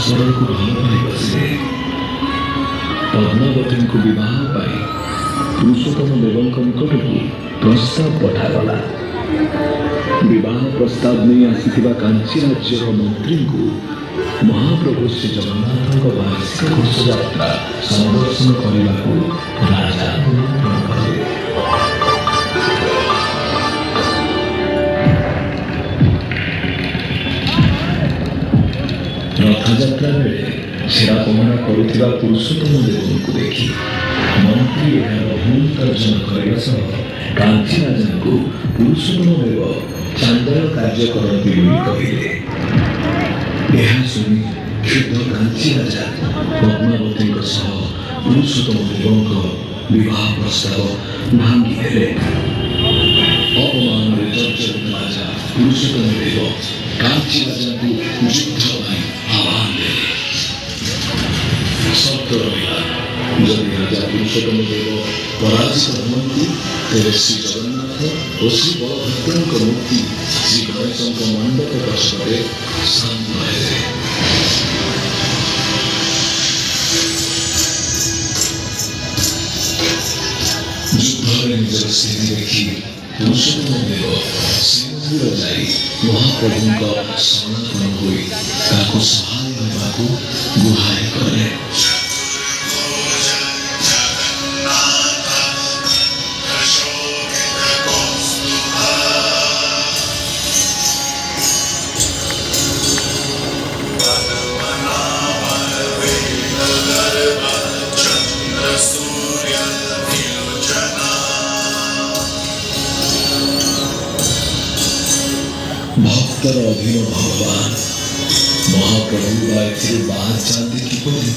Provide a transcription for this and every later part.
ସହରକୁ ଭଲ ପାଇ ବସିଲେ। ପଦ୍ମାବତୀଙ୍କୁ ବିବାହ ପାଇଁ ପୁରୁଷୋତ୍ତମ ଦେବଙ୍କ ନିକଟକୁ ପ୍ରସ୍ତାବ ପଠାଗଲା। ବିବାହ ପ୍ରସ୍ତାବ ନେଇ ଆସିଥିବା କାଞ୍ଚି ରାଜ୍ୟର ମନ୍ତ୍ରୀଙ୍କୁ ମହାପ୍ରଭୁ ଶ୍ରୀ ଜଗନ୍ନାଥଙ୍କ ବାର୍ଷିକ ଘୋଷଯାତ୍ରା ସଂଦର୍ଶନ କରିବାକୁ ରାଜା ନିମନ୍ତ୍ରଣ କଲେ। ରଥଯାତ୍ରା ବେଳେ ଛେରା ପହଁରା କରୁଥିବା ପୁରୁଷୋତ୍ତମ ଦେବଙ୍କୁ ଦେଖି ମନ୍ତ୍ରୀ ଏହାର ଭୁଲ ତର୍ଜମା କରିବା ସହ କାଞ୍ଚି ରାଜାଙ୍କୁ ପୁରୁଷୋତ୍ତମ ଦେବ ଚାନ୍ଦର କାର୍ଯ୍ୟ କରନ୍ତି ବୋଲି କହିଲେ। ଏହା ଶୁଣି କ୍ଷୁବ୍ଧ କାଞ୍ଚି ରାଜା ପଦ୍ମାବତୀଙ୍କ ସହ ପୁରୁଷୋତ୍ତମ ଦେବଙ୍କ ବିବାହ ପ୍ରସ୍ତାବ ଭାଙ୍ଗିଦେଲେ। ଅପମାନରେ ଜର୍ଜରିତ ରାଜା ପୁରୁଷୋତ୍ତମ ଦେବ କାଞ୍ଚି ରାଜାଙ୍କୁ ଯୁଦ୍ଧ ପାଇଁ ଆହ୍ୱାନ ଦେଲେ। ସର୍ତ୍ତ ରହିଲା, ଯଦି ରାଜା ପୁରୁଷୋତ୍ତମ ଦେବ ପରାଜିତ ହୁଅନ୍ତି ତେବେ ଶ୍ରୀ ଜଗନ୍ନାଥ ଓ ଶ୍ରୀ ବଳଭଦ୍ରଙ୍କ ମୂର୍ତ୍ତି ଶ୍ରୀ ଗଣେଶଙ୍କ ମଣ୍ଡପ ପଛରେ ଶାନ୍ତ ହେବେ। ଯୁଦ୍ଧରେ ନିଜର ସ୍ଥିତି ଦେଖି ପୁରୁଷୋତ୍ତମ ଦେବ ଶ୍ରୀମନ୍ଦିର ଯାଇ ମହାପ୍ରଭୁଙ୍କ ଶରଣାପନ୍ନ ହୋଇ ତାଙ୍କୁ ସହାୟ ହେବାକୁ ଗୁହାରି କଲେ। ଭକ୍ତର ଅଧୀନ ଭଗବାନ ମହାପ୍ରଭୁ ବା ଏଥିରୁ ବାହାରି ଯାଆନ୍ତି କିପରି?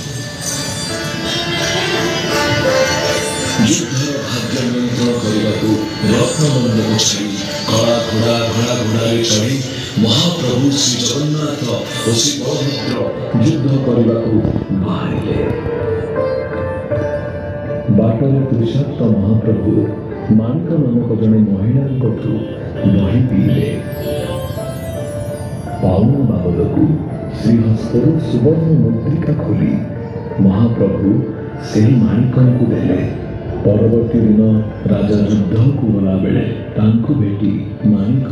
ଯୁଦ୍ଧର ଭାଗ୍ୟ ନିୟନ୍ତ୍ରଣ କରିବାକୁ ରତ୍ନମଣ୍ଡପ ଛାଡ଼ି କଳା ଘୋଡ଼ାରେ ଚଢ଼ି ମହାପ୍ରଭୁ ଶ୍ରୀ ଜଗନ୍ନାଥ ଓ ଶ୍ରୀ ବଳଭଦ୍ର ଯୁଦ୍ଧ କରିବାକୁ ବାହାରିଲେ। ବାଟରେ ତୃଷାର୍ତ୍ତ ମହାପ୍ରଭୁ ମାଣିକ ନାମକ ଜଣେ ମହିଳାଙ୍କଠୁ ଦହି ପିଇଲେ। ପାଉଣା ବାବଦକୁ ଶ୍ରୀହସ୍ତରୁ ସୁବର୍ଣ୍ଣ ମୁଦ୍ରିକା ଖୋଲି ମହାପ୍ରଭୁ ସେହି ମାଣିକଙ୍କୁ ଦେଲେ। ପରବର୍ତ୍ତୀ ଦିନ ରାଜା ଯୁଦ୍ଧକୁ ଗଲାବେଳେ ତାଙ୍କୁ ଭେଟି ମାଣିକ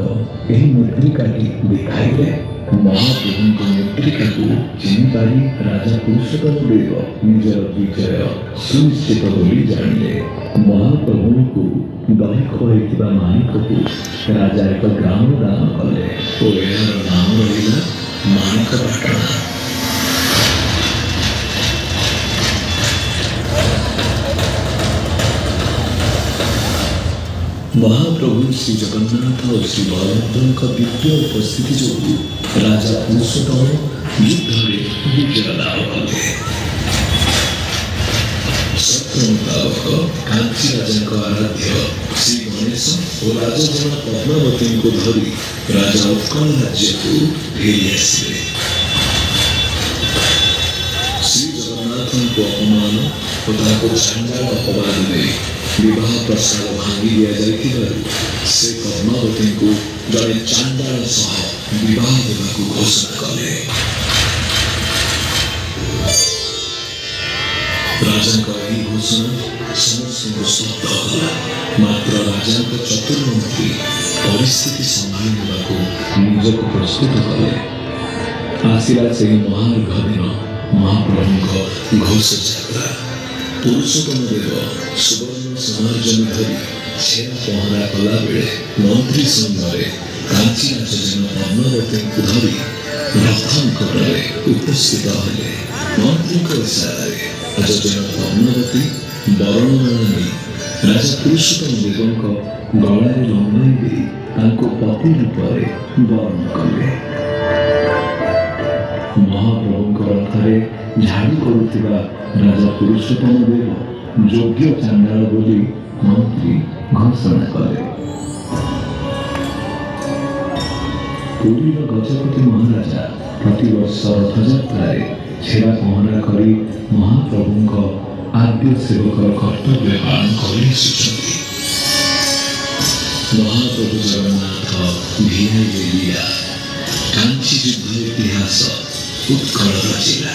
ଏହି ମୁଦ୍ରିକାଟି ଦେଖାଇଲେ। ମହାପ୍ରଭୁଙ୍କ ମୁଦ୍ରିକାକୁ ଚିହ୍ନିପାରି ରାଜା ପୁରୁଷୋତ୍ତମ ଦେବ ନିଜର ବିଜୟ ସୁନିଶ୍ଚିତ ବୋଲି ଜାଣିଲେ। ମହାପ୍ରଭୁଙ୍କୁ ଦହି ଖୁଆଇଥିବା ମାଣିକକୁ ରାଜା ଏକ ଗ୍ରାମ ଦାନ କଲେ ଓ ଏହାର ନାମ ରହିଲା ମାଣିକପାଟଣା। ମହାପ୍ରଭୁ ଶ୍ରୀ ଜଗନ୍ନାଥ ଓ ଶ୍ରୀ ବଳଭଦ୍ରଙ୍କ ଦିବ୍ୟ ଉପସ୍ଥିତି ଯୋଗୁଁ ରାଜା ପୁରୁଷୋତ୍ତମ ଯୁଦ୍ଧରେ ବିଜୟ ଲାଭ କଲେ। ସତ୍ର ମୁତାବକ କାଞ୍ଚି ରାଜାଙ୍କ ଆରାଧ୍ୟ ଶ୍ରୀ ଗଣେଶ ଓ ରାଜଜନ ପଦ୍ମାବତୀଙ୍କୁ ଧରି ରାଜା ଉତ୍କଳ ରାଜ୍ୟକୁ ଫେରି ଆସିଲେ। ଶ୍ରୀ ଜଗନ୍ନାଥଙ୍କୁ ଅପମାନ ଓ ତାଙ୍କୁ ଚାଣ୍ଡାଳ ଅପବାଦ ଦେଇ ବିବାହ ପ୍ରସ୍ତାବ ଭାଙ୍ଗି ଦିଆଯାଇଥିବାରୁ ସେ ପଦ୍ମାବତୀଙ୍କୁ ଜଣେ ଚାଣ୍ଡାଳ ସହ ବିବାହ ଦେବାକୁ ଘୋଷଣା କଲେ। ରାଜାଙ୍କ ଏହି ଘୋଷଣା ସମସ୍ତଙ୍କୁ ସ୍ତବ୍ଧ କଲା। ମାତ୍ର ରାଜାଙ୍କ ଚତୁର ମନ୍ତ୍ରୀ ପରିସ୍ଥିତି ସମ୍ଭାଳି ନେବାକୁ ନିଜକୁ ପ୍ରସ୍ତୁତ କଲେ। ଆସିଲା ସେହି ମହାର୍ଘ ଦିନ ମହାପ୍ରଭୁଙ୍କ ଘୋଷଯାତ୍ରା। ପୁରୁଷୋତ୍ତମ ଦେବ ସୁବର୍ଣ୍ଣ ସମାର୍ଜନ ଧରି ଛେରା ପହଁରା କଲାବେଳେ ମନ୍ତ୍ରୀ ସଙ୍ଗରେ କାଞ୍ଚି ରାଜଜନ ପଦ୍ମାବତୀଙ୍କୁ ଧରି ରଥ ନିକଟରେ ଉପସ୍ଥିତ ହେଲେ। ମନ୍ତ୍ରୀଙ୍କ ଇଶାରାରେ ରାଜଜନ ପଦ୍ମାବତୀ ବରଣମାଳା ନେଇ ରାଜା ପୁରୁଷୋତ୍ତମ ଦେବଙ୍କ ଗଳାରେ ଲମ୍ବାଇ ଦେଇ ତାଙ୍କୁ ପତି ରୂପରେ ବରଣ କଲେ। ମହାପ୍ରଭୁଙ୍କ ରଥରେ ଝାଡ଼ି କରୁଥିବା ରାଜା ପୁରୁଷୋତ୍ତମ ଦେବ ଯୋଗ୍ୟ ଚାଣ୍ଡାଳ ବୋଲି ମନ୍ତ୍ରୀ ଘୋଷଣା କଲେ। ପୁରୀର ଗଜପତି ମହାରାଜା ପ୍ରତିବର୍ଷ ରଥଯାତ୍ରାରେ ଛେରା ପହଁରା କରି ମହାପ୍ରଭୁଙ୍କ ଆଦ୍ୟ ସେବକର କର୍ତ୍ତବ୍ୟ ପାଳନ କରି ଆସୁଛନ୍ତି। ମହାପ୍ରଭୁ ଜଗନ୍ନାଥ ଭିଆଇଲେ ଲୀଳା, କାଞ୍ଚି ଯୁଦ୍ଧ ଇତିହାସ ଉତ୍କଳର ଜିଲ୍ଲା।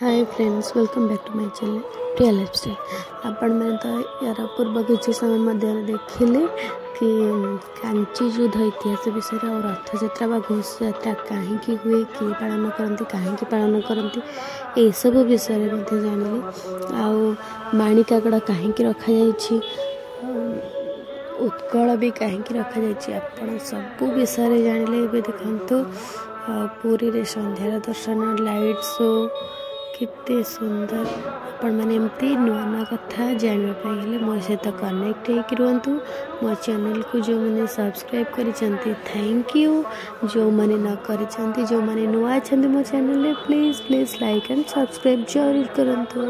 Hi friends, welcome back to my channel Priya lifestyle. आपण मैंने तो यार पूर्व किसी समय मध्य देखिले कि कांची युद्ध इतिहास विषय और रथयात्रा व घोष यात्रा कहीं हुए, किए पालन करती, कहीं पालन करती, ये सब विषय में जानिले। आणिकागड़ कहीं रखा जाइछि, उत्कल भी कहीं रखा जाइछि, आपण सब विषय जानिले। ए देखंतु पुरी रे संध्यार दर्शन, लाइट शो कितने सुंदर। आपण मैंने एमती नुआ नुआ कथा जानवाई मो सहित कनेक्ट होकर रुहतु। मो चैनल को जो मैंने सब्सक्राइब करिसेंती थैंक यू, जो मैंने न करिसेंती, जो मैंने नुआ अछंती मो channel please please like and subscribe जरूर करंतु।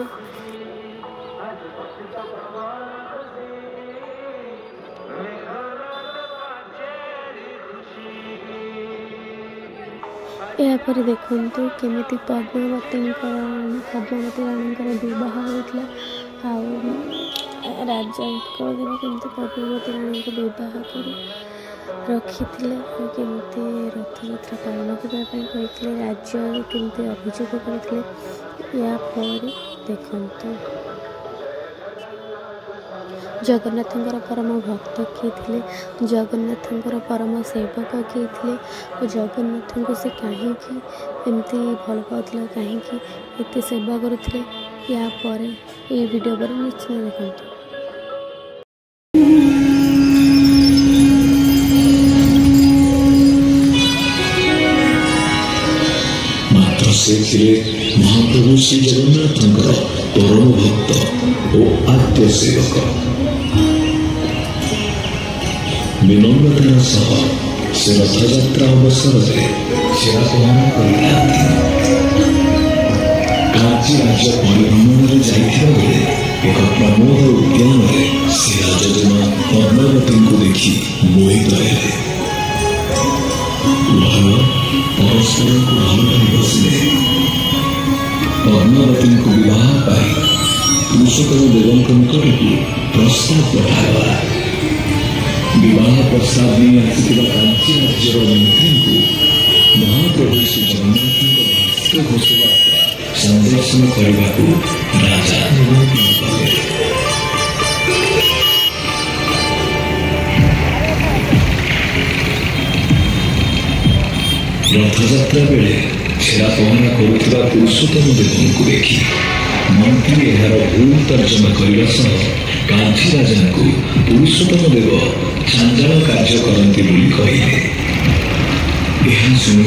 यापर देखु केमी पद्मावती रानी बह होता राजा उत्कलदेव केमती पद्मावती रानी को बह कर रखी केमती रथयात्रा पालन करते राज्य केमती अभियोग करते। यापर देखु जगन्नाथंकर परम भक्त किए थे, जगन्नाथंकर परम सेवक किए थे और जगन्नाथ को से कहीं एमती भल पाला, कहीं एत सेवा करुले। या वीडियो पर निश्चय देखते। मात्र से महाप्रभु श्री जगन्नाथंकर परम भक्त और आद्य सेवक। विनम्रतार सह से रथयात्रा अवसर सेवा प्रदान करते। कांची राज्य परिभ्रमण जाइथिबा बेले एक प्रमोद उद्यान में से राजजमा पद्मावती को देखि मोहित हेले। परस्पर को भल पाई बसले। पद्मावती को विवाह पाई पुरुषोत्तम देवଙ୍କ निकटକୁ प्रस्ताव पठागला। विवाह प्रस्ताव नहीं आसिथिबा कांची राज्यर मंत्री को महाप्रभु श्री जगन्नाथ घोषयात्रा संदर्शन करने को राजा निमंत्रण कले। रथयात्रा बेले छेरा पहरा करुवा पुरुषोत्तम देवଙ୍କୁ देखि मंत्री यार भूल तर्जमा करने सह कांची राजा को पुरुषोत्तम देव छांदन कार्य करती कहले। यह शुणी